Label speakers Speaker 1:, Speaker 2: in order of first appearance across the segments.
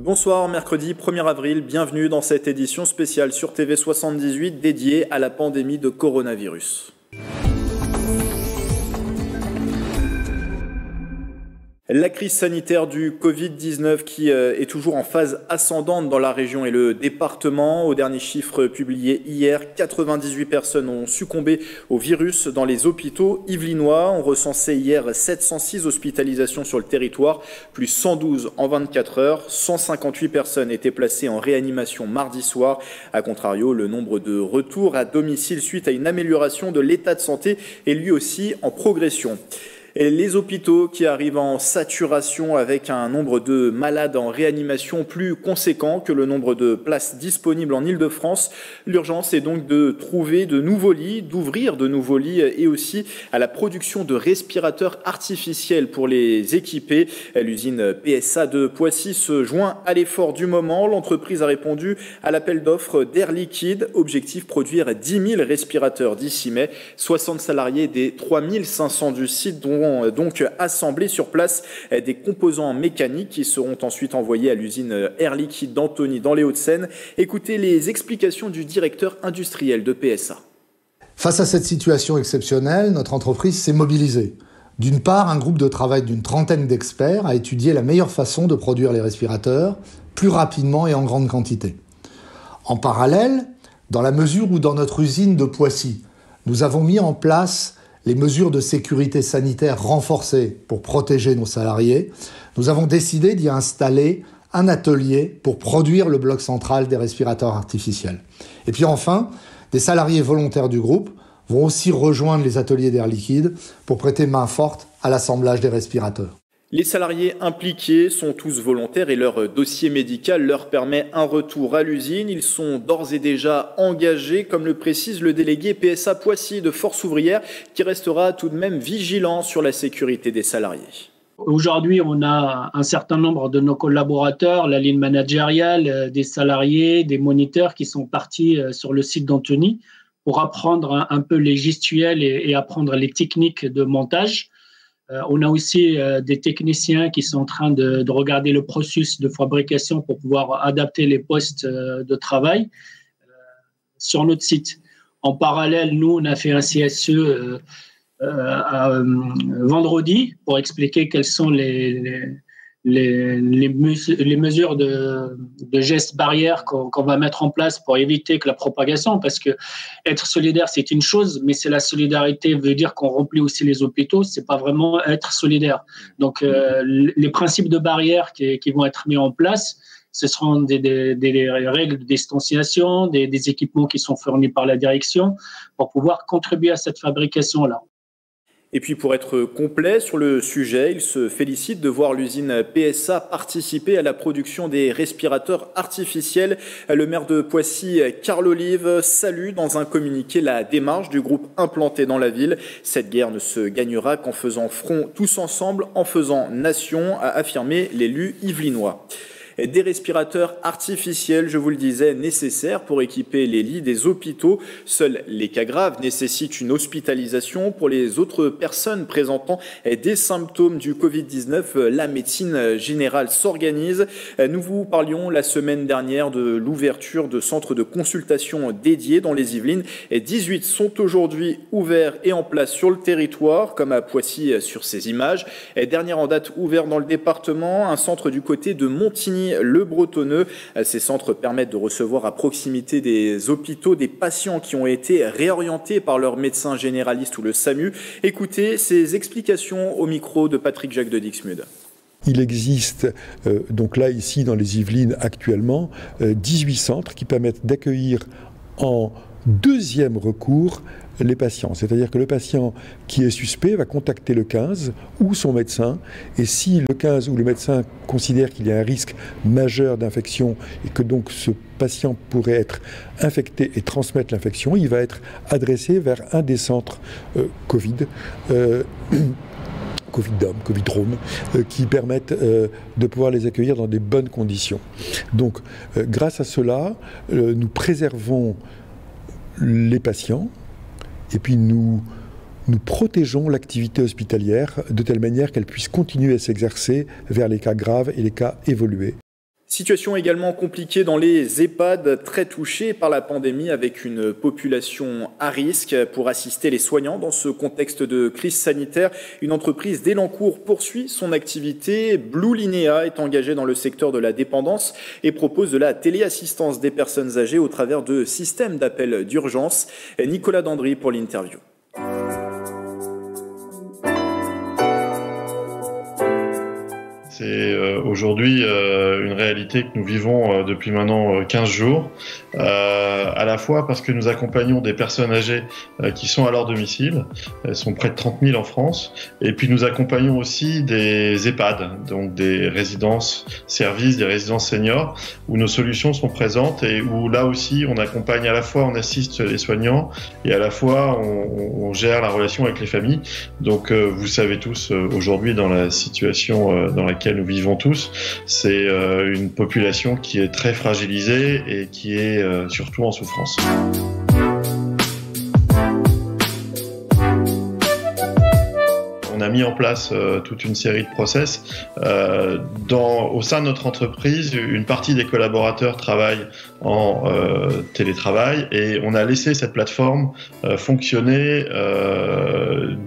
Speaker 1: Bonsoir, mercredi 1er avril, bienvenue dans cette édition spéciale sur TV78 dédiée à la pandémie de coronavirus. La crise sanitaire du Covid-19 qui est toujours en phase ascendante dans la région et le département. Au dernier chiffre publié hier, 98 personnes ont succombé au virus dans les hôpitaux yvelinois. On recensait hier 706 hospitalisations sur le territoire, plus 112 en 24 heures. 158 personnes étaient placées en réanimation mardi soir. A contrario, le nombre de retours à domicile suite à une amélioration de l'état de santé est lui aussi en progression. Et les hôpitaux qui arrivent en saturation avec un nombre de malades en réanimation plus conséquent que le nombre de places disponibles en Île-de-France. L'urgence est donc de trouver de nouveaux lits, d'ouvrir de nouveaux lits et aussi à la production de respirateurs artificiels pour les équiper. L'usine PSA de Poissy se joint à l'effort du moment. L'entreprise a répondu à l'appel d'offres d'Air Liquide. Objectif, produire 10 000 respirateurs d'ici mai. 60 salariés des 3 500 du site dont donc assembler sur place des composants mécaniques qui seront ensuite envoyés à l'usine Air Liquide d'Antony dans les Hauts-de-Seine. Écoutez les explications du directeur industriel de PSA.
Speaker 2: Face à cette situation exceptionnelle, notre entreprise s'est mobilisée. D'une part, un groupe de travail d'une trentaine d'experts a étudié la meilleure façon de produire les respirateurs plus rapidement et en grande quantité. En parallèle, dans la mesure où dans notre usine de Poissy, nous avons mis en place les mesures de sécurité sanitaire renforcées pour protéger nos salariés, nous avons décidé d'y installer un atelier pour produire le bloc central des respirateurs artificiels. Et puis enfin, des salariés volontaires du groupe vont aussi rejoindre les ateliers d'Air Liquide pour prêter main forte à l'assemblage des respirateurs.
Speaker 1: Les salariés impliqués sont tous volontaires et leur dossier médical leur permet un retour à l'usine. Ils sont d'ores et déjà engagés, comme le précise le délégué PSA Poissy de Force ouvrière, qui restera tout de même vigilant sur la sécurité des salariés.
Speaker 3: Aujourd'hui, on a un certain nombre de nos collaborateurs, la ligne managériale, des salariés, des moniteurs qui sont partis sur le site d'Antony pour apprendre un peu les gestuels et apprendre les techniques de montage. On a aussi des techniciens qui sont en train de regarder le processus de fabrication pour pouvoir adapter les postes de travail sur notre site. En parallèle, nous, on a fait un CSE vendredi pour expliquer quelles sont les mesures de gestes barrières qu'on va mettre en place pour éviter que la propagation, parce que être solidaire, c'est une chose, mais c'est la solidarité veut dire qu'on remplit aussi les hôpitaux, c'est pas vraiment être solidaire. Donc, les principes de barrières qui vont être mis en place, ce seront des règles de distanciation, des équipements qui sont fournis par la direction pour pouvoir contribuer à cette fabrication-là.
Speaker 1: Et puis pour être complet sur le sujet, il se félicite de voir l'usine PSA participer à la production des respirateurs artificiels. Le maire de Poissy, Carl Olive, salue dans un communiqué la démarche du groupe implanté dans la ville. Cette guerre ne se gagnera qu'en faisant front tous ensemble, en faisant nation, a affirmé l'élu yvelinois. Des respirateurs artificiels, je vous le disais, nécessaires pour équiper les lits des hôpitaux. Seuls les cas graves nécessitent une hospitalisation. Pour les autres personnes présentant des symptômes du Covid-19, la médecine générale s'organise. Nous vous parlions la semaine dernière de l'ouverture de centres de consultation dédiés dans les Yvelines. 18 sont aujourd'hui ouverts et en place sur le territoire, comme à Poissy sur ces images. Dernière en date ouvert dans le département, un centre du côté de Montigny, le Bretonneux. Ces centres permettent de recevoir à proximité des hôpitaux des patients qui ont été réorientés par leur médecin généraliste ou le SAMU. Écoutez ces explications au micro de Patrick Jacques de Dixmude.
Speaker 4: Il existe donc là, ici, dans les Yvelines, actuellement, 18 centres qui permettent d'accueillir en deuxième recours les patients. C'est-à-dire que le patient qui est suspect va contacter le 15 ou son médecin, et si le 15 ou le médecin considère qu'il y a un risque majeur d'infection et que donc ce patient pourrait être infecté et transmettre l'infection, il va être adressé vers un des centres Covid, Covidom, Covidrome, qui permettent de pouvoir les accueillir dans des bonnes conditions. Donc, grâce à cela, nous préservons les patients, et puis nous protégeons l'activité hospitalière de telle manière qu'elle puisse continuer à s'exercer vers les cas graves et les cas évolués.
Speaker 1: Situation également compliquée dans les EHPAD, très touchés par la pandémie, avec une population à risque. Pour assister les soignants dans ce contexte de crise sanitaire, une entreprise d'Elancourt poursuit son activité. Blue Linea est engagée dans le secteur de la dépendance et propose de la téléassistance des personnes âgées au travers de systèmes d'appel d'urgence. Nicolas Dandry pour l'interview.
Speaker 5: C'est aujourd'hui une réalité que nous vivons depuis maintenant 15 jours, à la fois parce que nous accompagnons des personnes âgées qui sont à leur domicile, elles sont près de 30 000 en France, et puis nous accompagnons aussi des EHPAD, donc des résidences services, des résidences seniors, où nos solutions sont présentes et où là aussi on accompagne à la fois, on assiste les soignants et à la fois on gère la relation avec les familles. Donc vous savez tous aujourd'hui dans la situation dans laquelle nous vivons tous, c'est une population qui est très fragilisée et qui est surtout en souffrance. On a mis en place toute une série de process. Au sein de notre entreprise, une partie des collaborateurs travaillent en télétravail et on a laissé cette plateforme fonctionner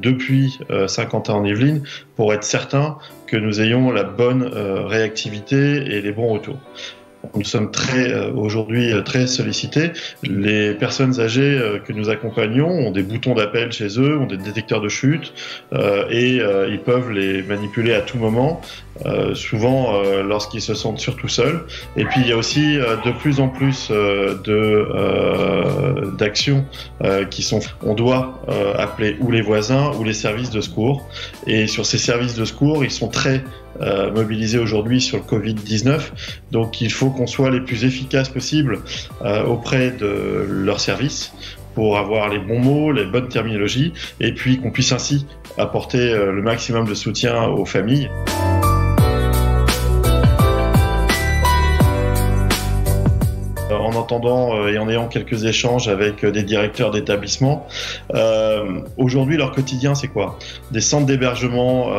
Speaker 5: depuis Saint-Quentin-en-Yvelines pour être certain que nous ayons la bonne réactivité et les bons retours. Nous sommes aujourd'hui très sollicités. Les personnes âgées que nous accompagnons ont des boutons d'appel chez eux, ont des détecteurs de chute et ils peuvent les manipuler à tout moment, souvent lorsqu'ils se sentent surtout seuls. Et puis il y a aussi de plus en plus d'actions qui sont. On doit appeler ou les voisins ou les services de secours. Et sur ces services de secours, ils sont très mobilisés aujourd'hui sur le Covid-19. Donc il faut qu'on soit les plus efficaces possibles auprès de leurs services pour avoir les bons mots, les bonnes terminologies et puis qu'on puisse ainsi apporter le maximum de soutien aux familles. En entendant et en ayant quelques échanges avec des directeurs d'établissements, aujourd'hui leur quotidien c'est quoi? Des centres d'hébergement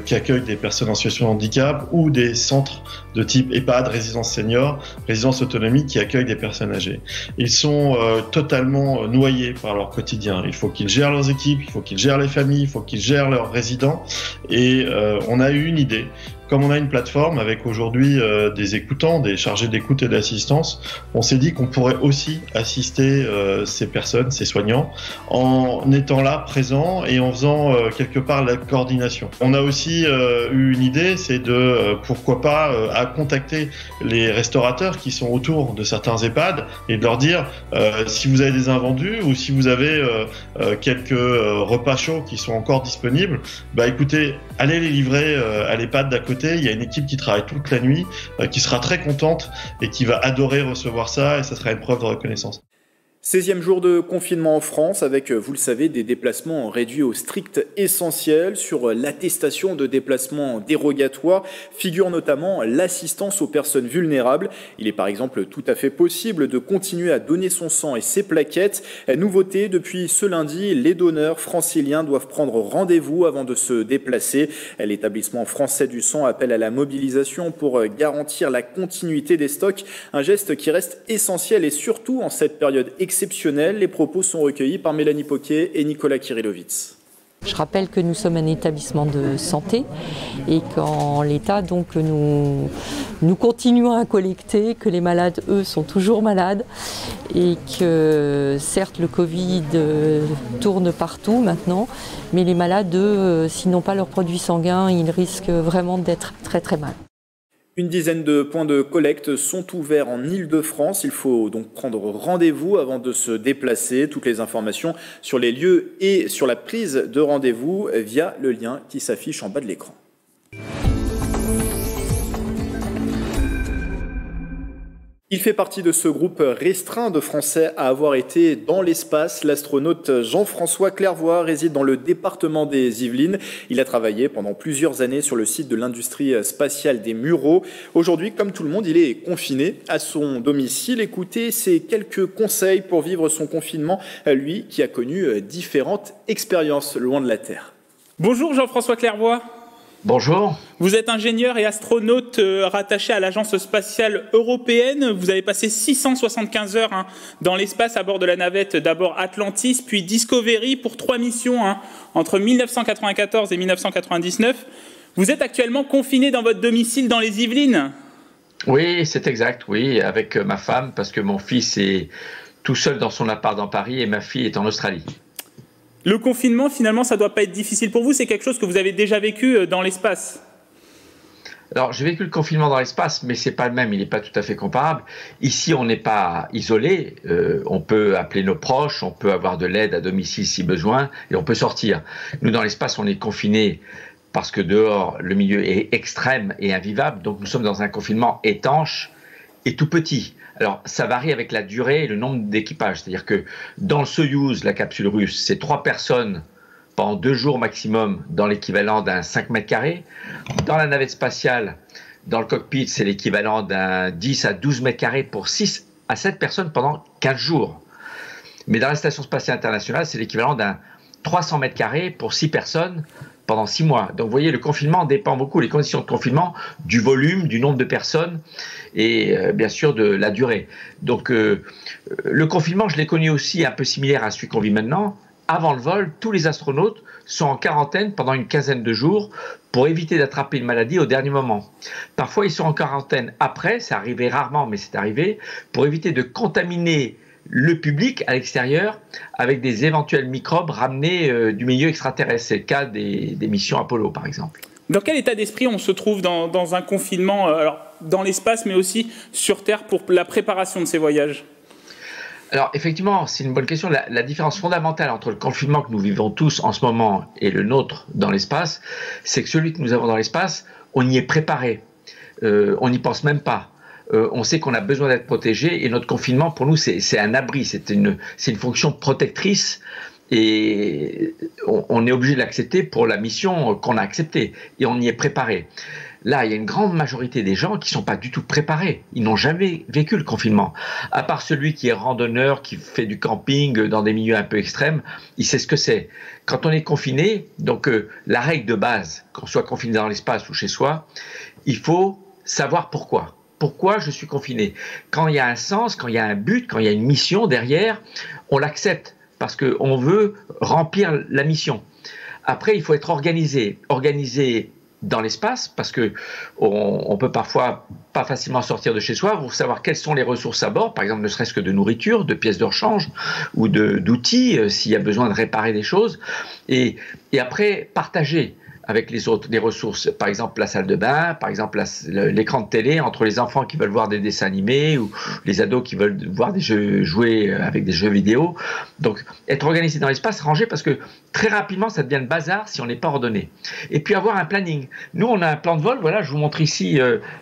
Speaker 5: qui accueillent des personnes en situation de handicap ou des centres de type EHPAD, résidence senior, résidence autonomie qui accueillent des personnes âgées. Ils sont totalement noyés par leur quotidien. Il faut qu'ils gèrent leurs équipes, il faut qu'ils gèrent les familles, il faut qu'ils gèrent leurs résidents et on a eu une idée. Comme on a une plateforme avec aujourd'hui des écoutants, des chargés d'écoute et d'assistance, on s'est dit qu'on pourrait aussi assister ces personnes, ces soignants, en étant là, présents et en faisant quelque part la coordination. On a aussi eu une idée, c'est de, pourquoi pas, à contacter les restaurateurs qui sont autour de certains EHPAD et de leur dire si vous avez des invendus ou si vous avez quelques repas chauds qui sont encore disponibles, bah écoutez, allez les livrer à l'EHPAD d'à côté. Il y a une équipe qui travaille toute la nuit, qui sera très contente et qui va adorer recevoir ça et ça sera une preuve de reconnaissance.
Speaker 1: 16e jour de confinement en France avec, vous le savez, des déplacements réduits au strict essentiel. Sur l'attestation de déplacement dérogatoire figure notamment l'assistance aux personnes vulnérables. Il est par exemple tout à fait possible de continuer à donner son sang et ses plaquettes. Nouveauté, depuis ce lundi, les donneurs franciliens doivent prendre rendez-vous avant de se déplacer. L'établissement français du sang appelle à la mobilisation pour garantir la continuité des stocks. Un geste qui reste essentiel et surtout en cette période exceptionnelle. Les propos sont recueillis par Mélanie Poquet et Nicolas Kirilovitz.
Speaker 6: Je rappelle que nous sommes un établissement de santé et qu'en l'état, donc, nous continuons à collecter, que les malades, eux, sont toujours malades et que, certes, le Covid tourne partout maintenant, mais les malades, eux, s'ils n'ont pas leurs produits sanguins, ils risquent vraiment d'être très, très mal.
Speaker 1: Une dizaine de points de collecte sont ouverts en Île-de-France. Il faut donc prendre rendez-vous avant de se déplacer. Toutes les informations sur les lieux et sur la prise de rendez-vous via le lien qui s'affiche en bas de l'écran. Il fait partie de ce groupe restreint de Français à avoir été dans l'espace. L'astronaute Jean-François Clairvoy réside dans le département des Yvelines. Il a travaillé pendant plusieurs années sur le site de l'industrie spatiale des Mureaux. Aujourd'hui, comme tout le monde, il est confiné à son domicile. Écoutez ses quelques conseils pour vivre son confinement, lui qui a connu différentes expériences loin de la Terre.
Speaker 7: Bonjour Jean-François Clairvoy. Bonjour.
Speaker 8: Vous êtes ingénieur et astronaute rattaché à l'Agence spatiale européenne. Vous avez passé 675 heures dans l'espace à bord de la navette, d'abord Atlantis, puis Discovery, pour 3 missions entre 1994 et 1999. Vous êtes actuellement confiné dans votre domicile dans les Yvelines?
Speaker 7: Oui, c'est exact, oui, avec ma femme, parce que mon fils est tout seul dans son appart dans Paris et ma fille est en Australie.
Speaker 8: Le confinement, finalement, ça ne doit pas être difficile pour vous. C'est quelque chose que vous avez déjà vécu dans l'espace.
Speaker 7: Alors, j'ai vécu le confinement dans l'espace, mais c'est pas le même, il n'est pas tout à fait comparable. Ici, on n'est pas isolé, on peut appeler nos proches, on peut avoir de l'aide à domicile si besoin, et on peut sortir. Nous, dans l'espace, on est confinés parce que dehors, le milieu est extrême et invivable, donc nous sommes dans un confinement étanche et tout petit. Alors, ça varie avec la durée et le nombre d'équipages. C'est-à-dire que dans le Soyouz, la capsule russe, c'est 3 personnes pendant 2 jours maximum dans l'équivalent d'un 5 mètres carrés. Dans la navette spatiale, dans le cockpit, c'est l'équivalent d'un 10 à 12 mètres carrés pour 6 à 7 personnes pendant 15 jours. Mais dans la Station spatiale internationale, c'est l'équivalent d'un 300 mètres carrés pour 6 personnes pendant 6 mois. Donc vous voyez, le confinement dépend beaucoup, les conditions de confinement, du volume, du nombre de personnes et bien sûr de la durée. Donc le confinement, je l'ai connu aussi un peu similaire à celui qu'on vit maintenant. Avant le vol, tous les astronautes sont en quarantaine pendant une quinzaine de jours pour éviter d'attraper une maladie au dernier moment. Parfois, ils sont en quarantaine après, c'est arrivé rarement, mais c'est arrivé, pour éviter de contaminer le public à l'extérieur avec des éventuels microbes ramenés du milieu extraterrestre. C'est le cas des missions Apollo, par exemple.
Speaker 8: Dans quel état d'esprit on se trouve dans un confinement, alors dans l'espace, mais aussi sur Terre, pour la préparation de ces voyages?
Speaker 7: Alors effectivement, c'est une bonne question. La différence fondamentale entre le confinement que nous vivons tous en ce moment et le nôtre dans l'espace, c'est que celui que nous avons dans l'espace, on y est préparé. On n'y pense même pas. On sait qu'on a besoin d'être protégé et notre confinement, pour nous, c'est un abri, c'est une fonction protectrice et on est obligé de l'accepter pour la mission qu'on a acceptée et on y est préparé. Là, il y a une grande majorité des gens qui ne sont pas du tout préparés. Ils n'ont jamais vécu le confinement. À part celui qui est randonneur, qui fait du camping dans des milieux un peu extrêmes, il sait ce que c'est. Quand on est confiné, donc la règle de base, qu'on soit confiné dans l'espace ou chez soi, il faut savoir pourquoi. Pourquoi je suis confiné? Quand il y a un sens, quand il y a un but, quand il y a une mission derrière, on l'accepte parce qu'on veut remplir la mission. Après, il faut être organisé dans l'espace parce que on peut parfois pas facilement sortir de chez soi pour savoir quelles sont les ressources à bord, par exemple ne serait-ce que de nourriture, de pièces de rechange ou d'outils s'il y a besoin de réparer des choses et après partager avec les autres des ressources, par exemple la salle de bain, par exemple l'écran de télé entre les enfants qui veulent voir des dessins animés ou les ados qui veulent voir des jeux, jouer avec des jeux vidéo. Donc être organisé dans l'espace, rangé, parce que très rapidement ça devient le bazar si on n'est pas ordonné. Et puis avoir un planning. Nous on a un plan de vol, voilà, je vous montre ici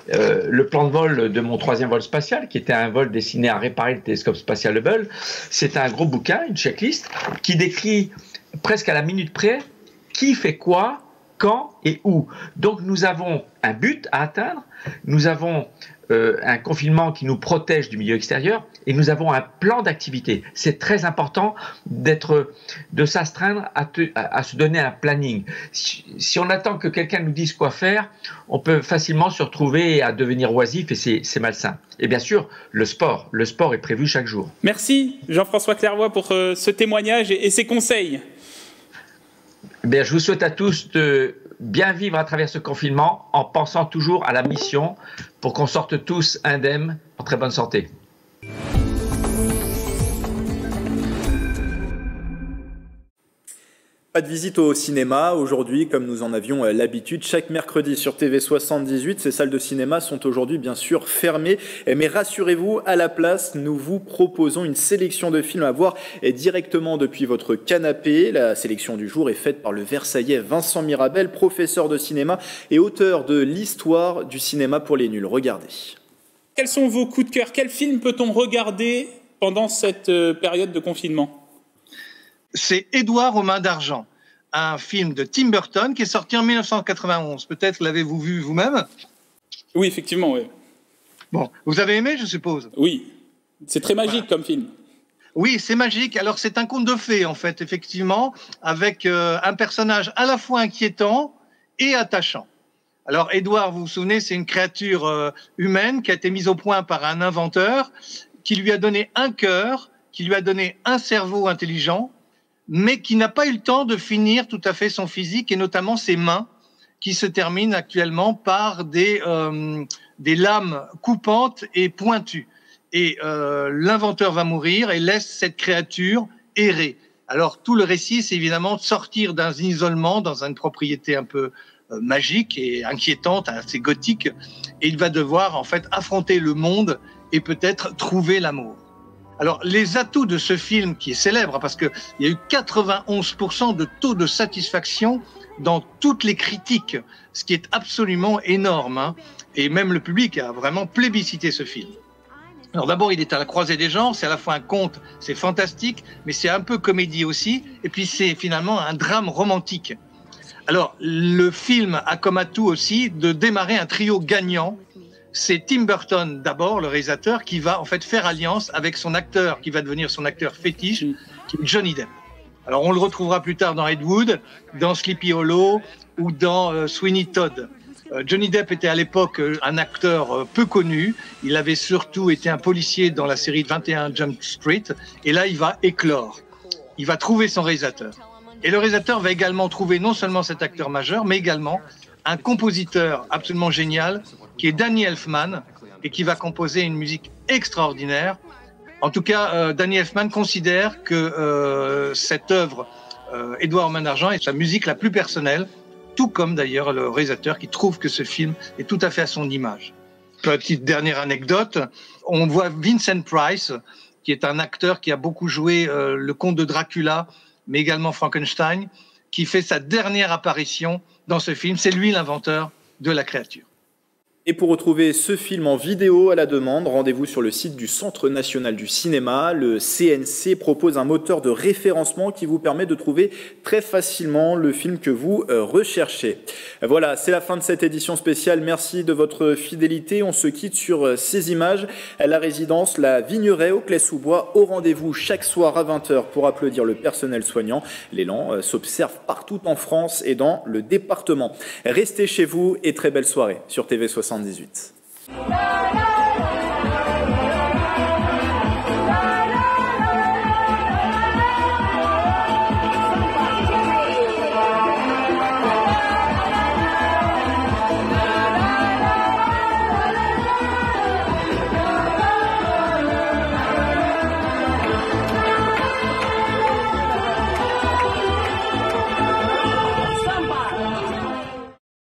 Speaker 7: le plan de vol de mon 3e vol spatial qui était un vol destiné à réparer le télescope spatial Hubble. C'est un gros bouquin, une checklist qui décrit presque à la minute près qui fait quoi, quand et où. Donc nous avons un but à atteindre, nous avons un confinement qui nous protège du milieu extérieur et nous avons un plan d'activité. C'est très important de s'astreindre à se donner un planning. Si on attend que quelqu'un nous dise quoi faire, on peut facilement se retrouver à devenir oisif et c'est malsain. Et bien sûr, le sport est prévu chaque jour.
Speaker 8: Merci Jean-François Clairvoy pour ce témoignage et ces conseils.
Speaker 7: Bien, je vous souhaite à tous de bien vivre à travers ce confinement en pensant toujours à la mission pour qu'on sorte tous indemnes en très bonne santé.
Speaker 1: Pas de visite au cinéma aujourd'hui, comme nous en avions l'habitude. Chaque mercredi sur TV78, ces salles de cinéma sont aujourd'hui bien sûr fermées. Mais rassurez-vous, à la place, nous vous proposons une sélection de films à voir directement depuis votre canapé. La sélection du jour est faite par le Versaillais Vincent Mirabel, professeur de cinéma et auteur de l'Histoire du cinéma pour les nuls. Regardez.
Speaker 8: Quels sont vos coups de cœur? Quel film peut-on regarder pendant cette période de confinement?
Speaker 9: C'est Édouard aux mains d'argent, un film de Tim Burton qui est sorti en 1991. Peut-être l'avez-vous vu vous-même?
Speaker 8: Oui, effectivement, oui.
Speaker 9: Bon, vous avez aimé, je suppose?
Speaker 8: Oui, c'est très magique comme film.
Speaker 9: Oui, c'est magique. Alors, c'est un conte de fées, en fait, effectivement, avec un personnage à la fois inquiétant et attachant. Alors, Édouard, vous vous souvenez, c'est une créature humaine qui a été mise au point par un inventeur qui lui a donné un cœur, qui lui a donné un cerveau intelligent, mais qui n'a pas eu le temps de finir tout à fait son physique, et notamment ses mains, qui se terminent actuellement par des lames coupantes et pointues. Et l'inventeur va mourir et laisse cette créature errer. Alors, tout le récit, c'est évidemment de sortir d'un isolement, dans une propriété un peu magique et inquiétante, assez gothique, et il va devoir en fait affronter le monde et peut-être trouver l'amour. Alors les atouts de ce film qui est célèbre, parce qu'il y a eu 91% de taux de satisfaction dans toutes les critiques, ce qui est absolument énorme, hein, et même le public a vraiment plébiscité ce film. Alors d'abord, il est à la croisée des genres, c'est à la fois un conte, c'est fantastique, mais c'est un peu comédie aussi, et puis c'est finalement un drame romantique. Alors, le film a comme atout aussi de démarrer un trio gagnant. C'est Tim Burton, d'abord, le réalisateur, qui va en fait faire alliance avec son acteur, qui va devenir son acteur fétiche, qui est Johnny Depp. Alors, on le retrouvera plus tard dans Ed Wood, dans Sleepy Hollow ou dans Sweeney Todd. Johnny Depp était à l'époque un acteur peu connu. Il avait surtout été un policier dans la série 21 Jump Street. Et là, il va éclore. Il va trouver son réalisateur. Et le réalisateur va également trouver non seulement cet acteur majeur, mais également un compositeur absolument génial, qui est Danny Elfman, et qui va composer une musique extraordinaire. En tout cas, Danny Elfman considère que cette œuvre, Édouard aux mains d'argent, est sa musique la plus personnelle, tout comme d'ailleurs le réalisateur qui trouve que ce film est tout à fait à son image. Petite dernière anecdote, on voit Vincent Price, qui est un acteur qui a beaucoup joué le comte de Dracula, mais également Frankenstein, qui fait sa dernière apparition dans ce film. C'est lui l'inventeur de la créature.
Speaker 1: Et pour retrouver ce film en vidéo à la demande, rendez-vous sur le site du Centre national du cinéma. Le CNC propose un moteur de référencement qui vous permet de trouver très facilement le film que vous recherchez. Voilà, c'est la fin de cette édition spéciale. Merci de votre fidélité. On se quitte sur ces images. La résidence La Vigneraie au Claye-sous-Bois, au rendez-vous chaque soir à 20h pour applaudir le personnel soignant. L'élan s'observe partout en France et dans le département. Restez chez vous et très belle soirée sur TV 78.